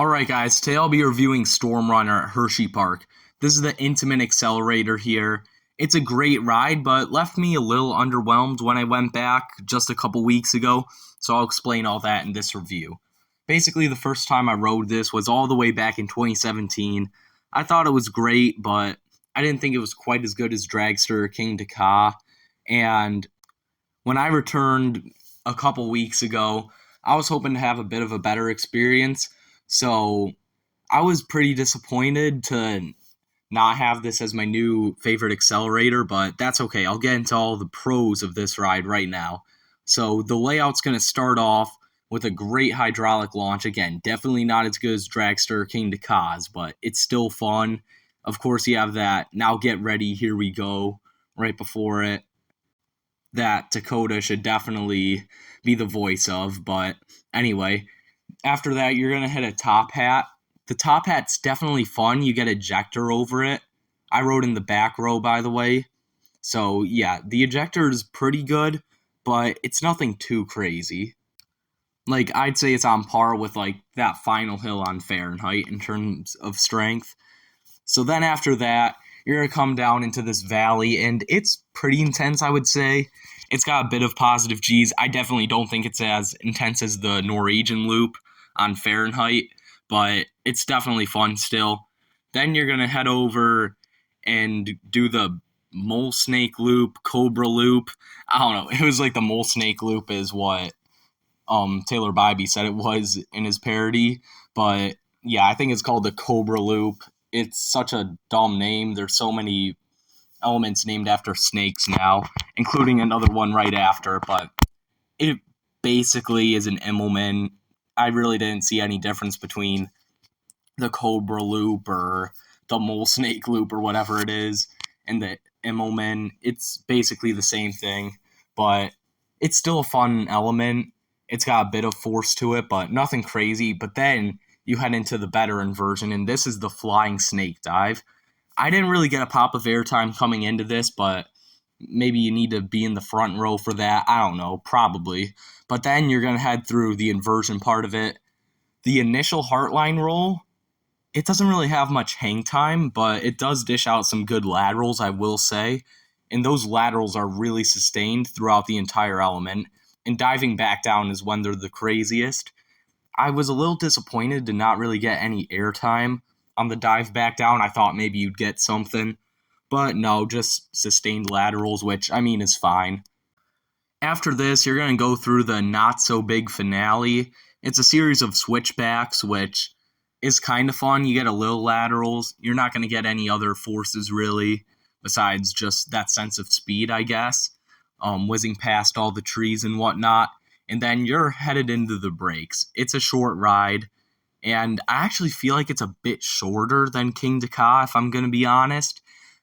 Alright guys, today I'll be reviewing Storm Runner at Hershey Park. This is the Intimate Accelerator here. It's a great ride, but left me a little underwhelmed when I went back just a couple weeks ago, so I'll explain all that in this review. Basically, the first time I rode this was all the way back in 2017. I thought it was great, but I didn't think it was quite as good as Dragster or King Ka. And when I returned a couple weeks ago, I was hoping to have a bit of a better experience. So I was pretty disappointed to not have this as my new favorite accelerator, but that's okay. I'll get into all the pros of this ride right now. So the layout's going to start off with a great hydraulic launch. Again, definitely not as good as Dragster or King Ka's, but it's still fun. Of course, you have that "now get ready, here we go" right before it. That Dakota should definitely be the voice of, but anyway. After that, you're going to hit a top hat. The top hat's definitely fun. You get ejector over it. I rode in the back row, by the way. So, yeah, the ejector is pretty good, but it's nothing too crazy. Like, I'd say it's on par with, that final hill on Fahrenheit in terms of strength. So then after that, you're going to come down into this valley, and it's pretty intense, I would say. It's got a bit of positive G's. I definitely don't think it's as intense as the Norwegian loop on Fahrenheit, but it's definitely fun still. Then you're going to head over and do the mole snake loop, cobra loop. I don't know. It was like the mole snake loop is what Taylor Bybee said it was in his parody. But yeah, I think it's called the cobra loop. It's such a dumb name. There's so many elements named after snakes now, including another one right after, but it basically is an Immelman. I really didn't see any difference between the Cobra loop or the mole snake loop or whatever it is and the Immelman. It's basically the same thing, but it's still a fun element. It's got a bit of force to it, but nothing crazy. But then you head into the veteran version, and this is the flying snake dive. I didn't really get a pop of airtime coming into this, but maybe you need to be in the front row for that. I don't know, probably. But then you're going to head through the inversion part of it. The initial Heartline roll, it doesn't really have much hang time, but it does dish out some good laterals, I will say. And those laterals are really sustained throughout the entire element. And diving back down is when they're the craziest. I was a little disappointed to not really get any airtime on the dive back down. I thought maybe you'd get something, but no, just sustained laterals, which, I mean, is fine. After this, you're going to go through the not-so-big finale. It's a series of switchbacks, which is kind of fun. You get a little laterals. You're not going to get any other forces, really, besides just that sense of speed, I guess, whizzing past all the trees and whatnot. And then you're headed into the breaks. It's a short ride. And I actually feel like it's a bit shorter than King Ka, if I'm going to be honest.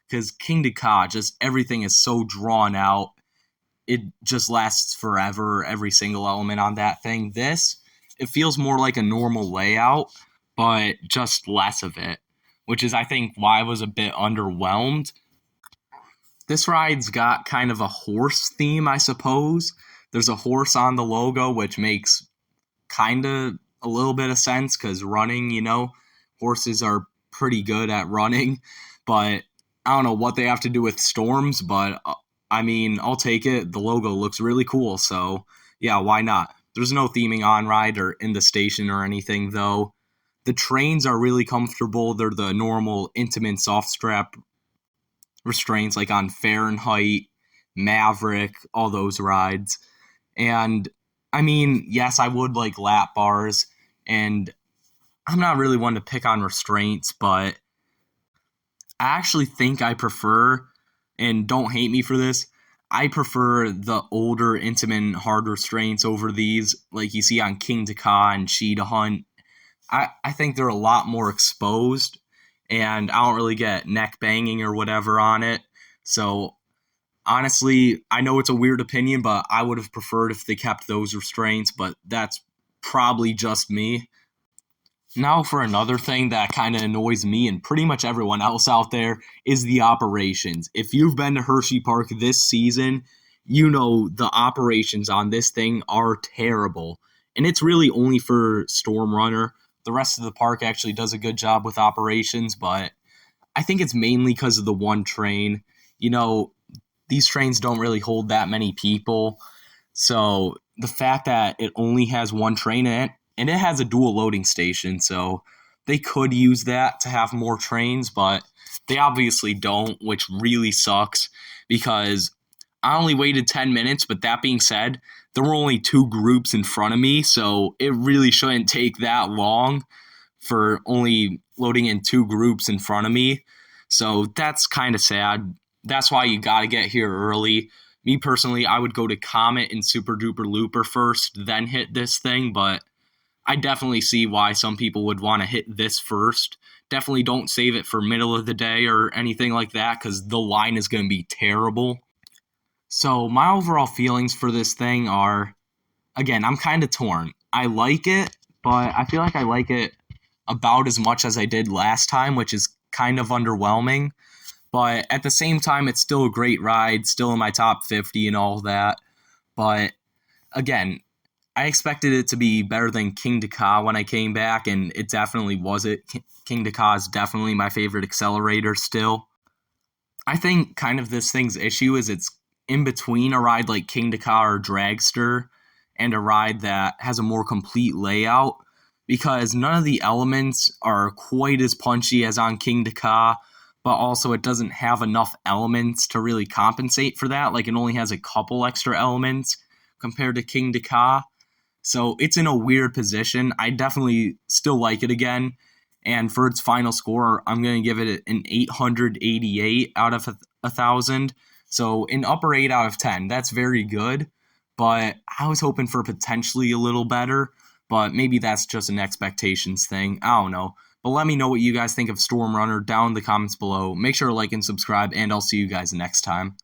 Because King Ka, just everything is so drawn out. It just lasts forever, every single element on that thing. This, it feels more like a normal layout, but just less of it. Which is, I think, why I was a bit underwhelmed. This ride's got kind of a horse theme, I suppose. There's a horse on the logo, which makes kind of a little bit of sense because running, horses are pretty good at running, but I don't know what they have to do with storms, but I mean, I'll take it. The logo looks really cool, so yeah, why not? There's no theming on ride or in the station or anything, though. The trains are really comfortable. They're the normal Intimate soft strap restraints like on Fahrenheit, Maverick, all those rides. And I mean, yes, I would like lap bars, and I'm not really one to pick on restraints, but I actually think I prefer, and don't hate me for this, I prefer the older, Intimate, hard restraints over these, like you see on King Ka and Cheetah Hunt. I think they're a lot more exposed, and I don't really get neck banging or whatever on it, so honestly, I know it's a weird opinion, but I would have preferred if they kept those restraints, but that's probably just me. Now for another thing that kind of annoys me and pretty much everyone else out there is the operations. If you've been to Hershey Park this season, you know the operations on this thing are terrible. And it's really only for Storm Runner, The rest of the park actually does a good job with operations, but I think it's mainly because of the one train. You know, these trains don't really hold that many people. So the fact that it only has one train in it, and it has a dual loading station, so they could use that to have more trains, but they obviously don't, which really sucks because I only waited 10 minutes, but that being said, there were only two groups in front of me, so it really shouldn't take that long for only loading in two groups in front of me. So that's kind of sad. That's why you got to get here early. Me personally, I would go to Comet and Super Duper Looper first, then hit this thing, but I definitely see why some people would want to hit this first. Definitely don't save it for middle of the day or anything like that because the line is going to be terrible. So my overall feelings for this thing are, again, I'm kind of torn. I like it, but I feel like I like it about as much as I did last time, which is kind of underwhelming. But at the same time, it's still a great ride, still in my top 50 and all that. But again, I expected it to be better than King Dakar when I came back, and it definitely was it. King Dakar is definitely my favorite accelerator still. I think kind of this thing's issue is it's in between a ride like King Dakar or Dragster and a ride that has a more complete layout because none of the elements are quite as punchy as on King Dakar, but also it doesn't have enough elements to really compensate for that. Like it only has a couple extra elements compared to King Dakar. So it's in a weird position. I definitely still like it again. And for its final score, I'm going to give it an 888 out of 1,000. So an upper 8 out of 10. That's very good. But I was hoping for potentially a little better. But maybe that's just an expectations thing. I don't know. But let me know what you guys think of Storm Runner down in the comments below. Make sure to like and subscribe, and I'll see you guys next time.